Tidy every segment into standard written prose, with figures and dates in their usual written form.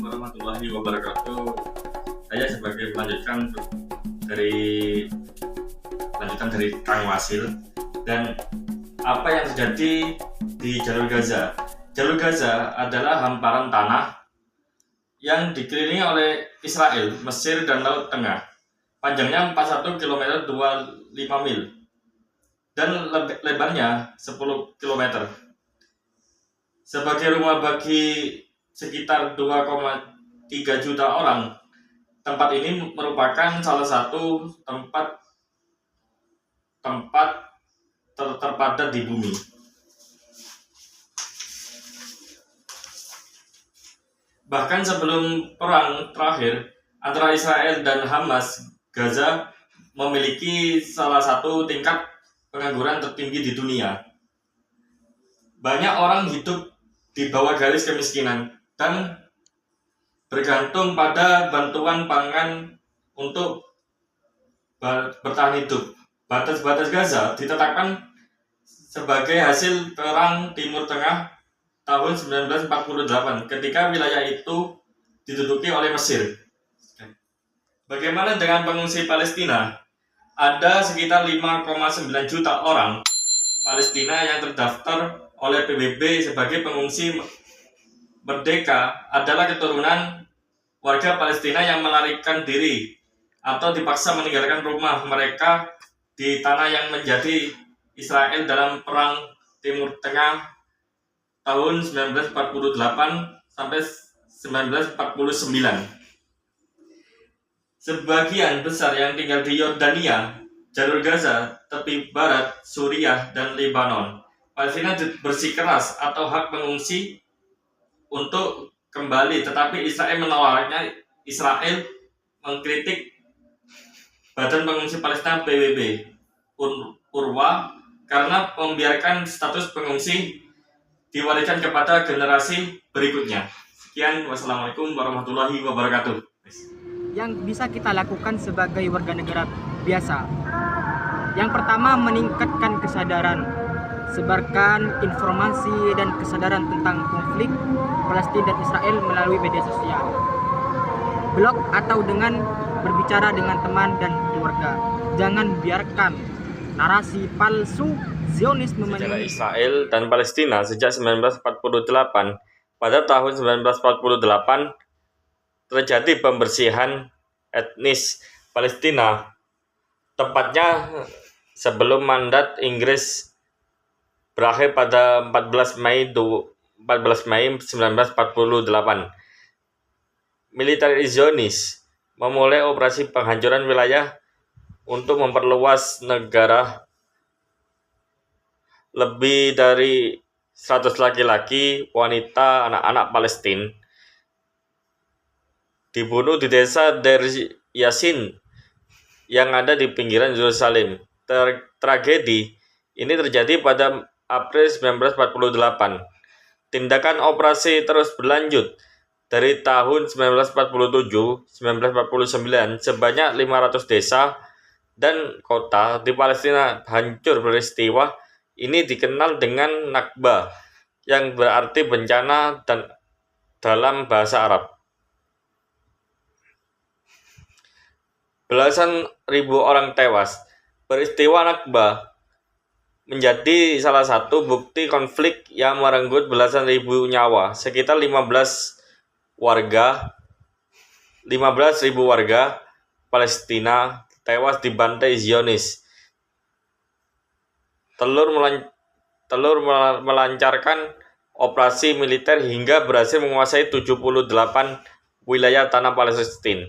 warahmatullahi wabarakatuh. Saya sebagai dari lanjutan dari Kang Wasil, dan apa yang terjadi di jalur Gaza. Jalur Gaza adalah hamparan tanah yang dikelilingi oleh Israel, Mesir, dan Laut Tengah. Panjangnya 41 km 25 mil dan lebarnya 10 km. Sebagai rumah bagi sekitar 2,3 juta orang, tempat ini merupakan salah satu tempat terpadat di bumi. Bahkan sebelum perang terakhir antara Israel dan Hamas, Gaza memiliki salah satu tingkat pengangguran tertinggi di dunia. Banyak orang hidup di bawah garis kemiskinan dan bergantung pada bantuan pangan untuk bertahan hidup. Batas-batas Gaza ditetapkan sebagai hasil Perang Timur Tengah tahun 1948 ketika wilayah itu diduduki oleh Mesir. Bagaimana dengan pengungsi Palestina? Ada sekitar 5,9 juta orang Palestina yang terdaftar oleh PBB sebagai pengungsi. Merdeka adalah keturunan warga Palestina yang melarikan diri atau dipaksa meninggalkan rumah mereka di tanah yang menjadi Israel dalam Perang Timur Tengah tahun 1948 sampai 1949. Sebagian besar yang tinggal di Yordania, jalur Gaza, tepi barat, Suriah, dan Lebanon. Palestina bersikeras atau hak pengungsi untuk kembali, tetapi Israel menolaknya. Israel mengkritik Badan Pengungsi Palestina PBB UNRWA karena membiarkan status pengungsi diwariskan kepada generasi berikutnya. Sekian, wassalamualaikum warahmatullahi wabarakatuh. Yang bisa kita lakukan sebagai warga negara biasa. Yang pertama, meningkatkan kesadaran, sebarkan informasi dan kesadaran tentang konflik Palestina dan Israel melalui media sosial, blog, atau dengan berbicara dengan teman dan keluarga. Jangan biarkan narasi palsu Zionisme sejarah Israel dan Palestina sejak 1948. Pada tahun 1948 terjadi pembersihan etnis Palestina, tepatnya sebelum mandat Inggris berakhir pada 14 Mei 1948. Militer Zionis memulai operasi penghancuran wilayah untuk memperluas negara. Lebih dari 100 laki-laki, wanita, anak-anak Palestina dibunuh di desa Deir Yassin yang ada di pinggiran Yerusalem. Tragedi ini terjadi pada April 1948. Tindakan operasi terus berlanjut dari tahun 1947-1949. Sebanyak 500 desa dan kota di Palestina hancur. Peristiwa ini dikenal dengan Nakba, yang berarti bencana dan dalam bahasa Arab. Belasan ribu orang tewas. Peristiwa Nakba menjadi salah satu bukti konflik yang merenggut belasan ribu nyawa. Sekitar 15.000 warga Palestina tewas dibantai Zionis. Telur melancarkan operasi militer hingga berhasil menguasai 78 wilayah tanah Palestina.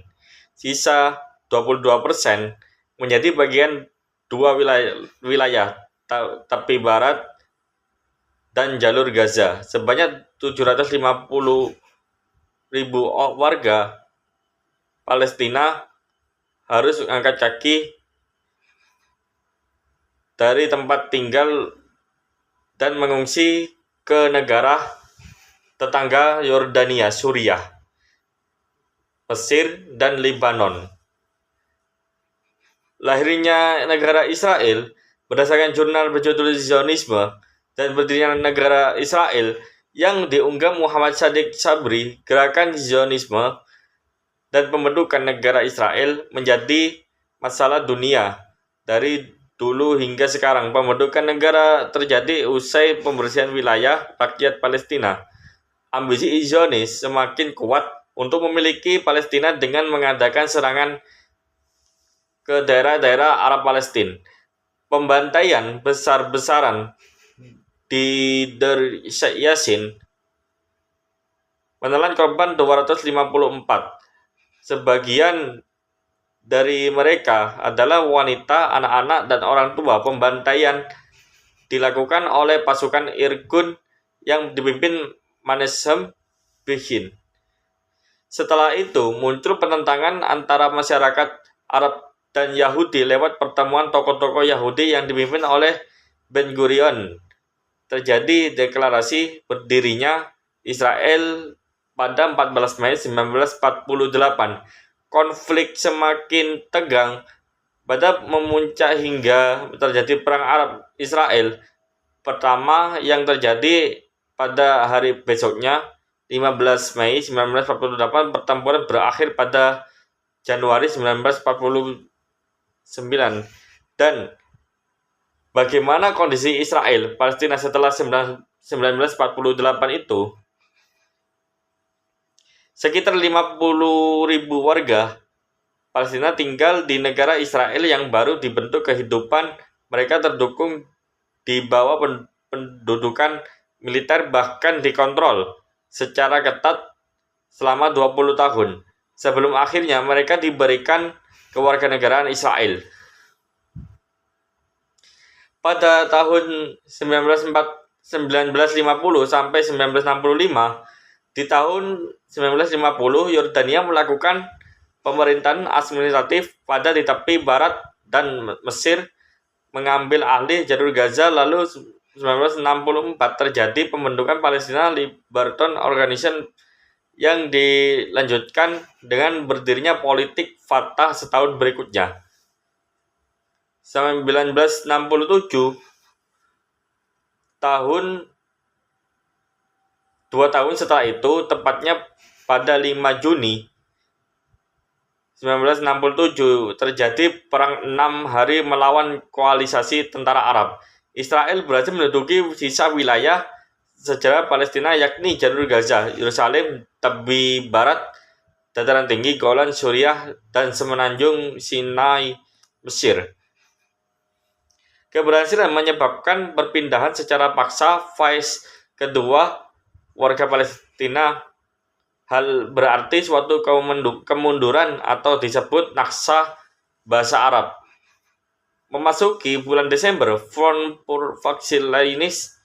Sisa 22% menjadi bagian dua wilayah tepi barat dan jalur Gaza. Sebanyak 750.000 warga Palestina harus angkat kaki dari tempat tinggal dan mengungsi ke negara tetangga Yordania, Suriah, Mesir, dan Lebanon. Lahirnya negara Israel berdasarkan jurnal berjudul Zionisme dan berdirinya negara Israel yang diunggah Muhammad Shadiq Sabri, gerakan Zionisme dan pembentukan negara Israel menjadi masalah dunia. Dari dulu hingga sekarang, pembentukan negara terjadi usai pembersihan wilayah rakyat Palestina. Ambisi Zionis semakin kuat untuk memiliki Palestina dengan mengadakan serangan ke daerah-daerah Arab Palestina. Pembantaian besar-besaran di Der Yassin menelan korban 254. Sebagian dari mereka adalah wanita, anak-anak, dan orang tua. Pembantaian dilakukan oleh pasukan Irgun yang dipimpin Menahem Begin. Setelah itu, muncul penentangan antara masyarakat Arab dan Yahudi lewat pertemuan tokoh-tokoh Yahudi yang dipimpin oleh Ben Gurion. Terjadi deklarasi berdirinya Israel pada 14 Mei 1948. Konflik semakin tegang pada memuncak hingga terjadi perang Arab Israel pertama yang terjadi pada hari besoknya 15 Mei 1948. Pertempuran berakhir pada Januari 1949. Dan bagaimana kondisi Israel Palestina setelah 1948 itu? Sekitar 50.000 warga Palestina tinggal di negara Israel yang baru dibentuk. Kehidupan mereka terdukung di bawah pendudukan militer, bahkan dikontrol secara ketat selama 20 tahun sebelum akhirnya mereka diberikan kewarganegaraan Israel. Pada tahun 1950 sampai 1965, di tahun 1950 Yordania melakukan pemerintahan administratif pada di tepi barat dan Mesir mengambil alih jalur Gaza. Lalu 1964 terjadi pembentukan Palestina Liberation Organization yang dilanjutkan dengan berdirinya politik Fatah setahun berikutnya. 1967 2 tahun setelah itu, tepatnya pada 5 Juni 1967 terjadi perang 6 hari melawan koalisasi tentara Arab. Israel berhasil menduduki sisa wilayah sejarah Palestina, yakni jalur Gaza, Yerusalem, tepi barat, dataran tinggi Golan Suriah, dan semenanjung Sinai Mesir. Keberhasilan menyebabkan perpindahan secara paksa Faiz kedua warga Palestina. Hal berarti suatu kemunduran atau disebut Naksa bahasa Arab. Memasuki bulan Desember, Front pour Vaxilainis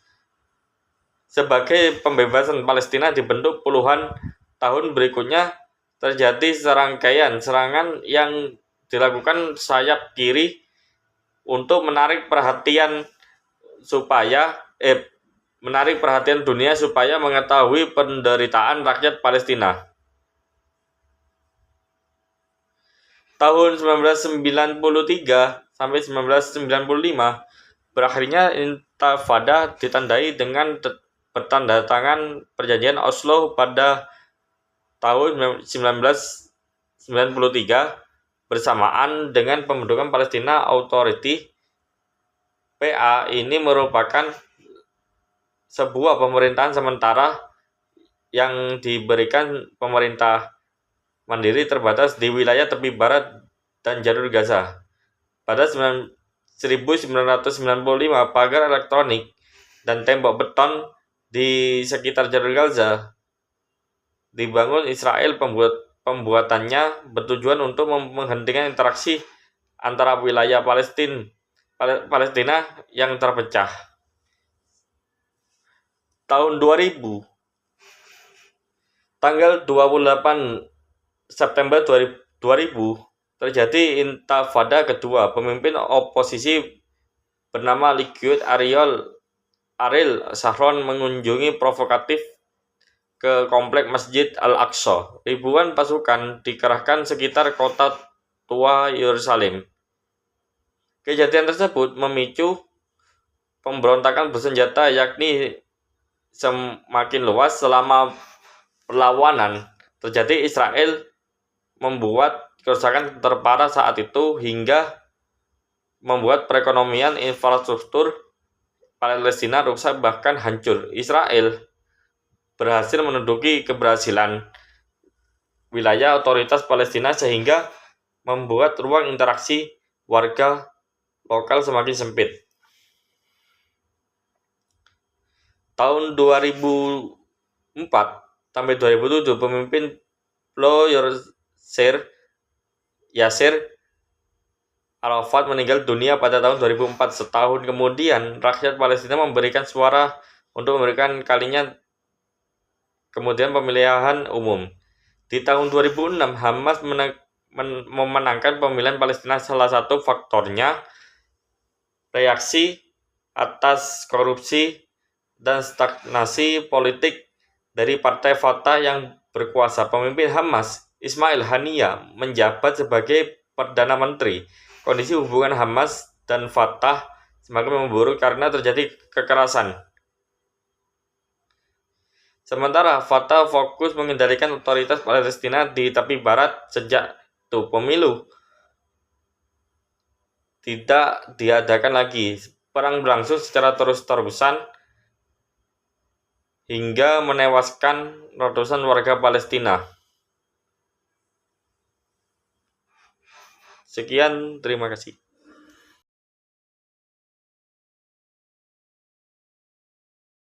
sebagai pembebasan Palestina dibentuk. Puluhan tahun berikutnya terjadi serangkaian serangan yang dilakukan sayap kiri untuk menarik perhatian dunia supaya mengetahui penderitaan rakyat Palestina. Tahun 1993 sampai 1995 berakhirnya Intifada ditandai dengan bertandatangan perjanjian Oslo pada tahun 1993 bersamaan dengan pembentukan Palestina Authority. PA ini merupakan sebuah pemerintahan sementara yang diberikan pemerintah mandiri terbatas di wilayah tepi barat dan jalur Gaza. Pada 1995, pagar elektronik dan tembok beton di sekitar jalur Gaza dibangun Israel. Pembuatannya bertujuan untuk menghentikan interaksi antara wilayah Palestina yang terpecah. Tahun 2000, tanggal 28 September 2000 terjadi Intifada kedua. Pemimpin oposisi bernama Likud Ariel Sharon mengunjungi provokatif ke kompleks Masjid Al-Aqsa. Ribuan pasukan dikerahkan sekitar kota tua Yerusalem. Kejadian tersebut memicu pemberontakan bersenjata, yakni semakin luas. Selama perlawanan terjadi, Israel membuat kerusakan terparah saat itu hingga membuat perekonomian infrastruktur Palestina rusak bahkan hancur. Israel berhasil menduduki keberhasilan wilayah otoritas Palestina sehingga membuat ruang interaksi warga lokal semakin sempit. Tahun 2004 sampai 2007, pemimpin PLO Yasser Arafat meninggal dunia pada tahun 2004. Setahun kemudian, rakyat Palestina memberikan suara untuk memberikan kalinya kemudian pemilihan umum. Di tahun 2006, Hamas memenangkan pemilihan Palestina. Salah satu faktornya reaksi atas korupsi dan stagnasi politik dari Partai Fatah yang berkuasa. Pemimpin Hamas, Ismail Haniyeh, menjabat sebagai Perdana Menteri. Kondisi hubungan Hamas dan Fatah semakin memburuk karena terjadi kekerasan. Sementara Fatah fokus mengendalikan otoritas Palestina di tepi barat. Sejak itu, pemilu tidak diadakan lagi. Perang berlangsung secara terus-terusan hingga menewaskan ratusan warga Palestina. Sekian, terima kasih.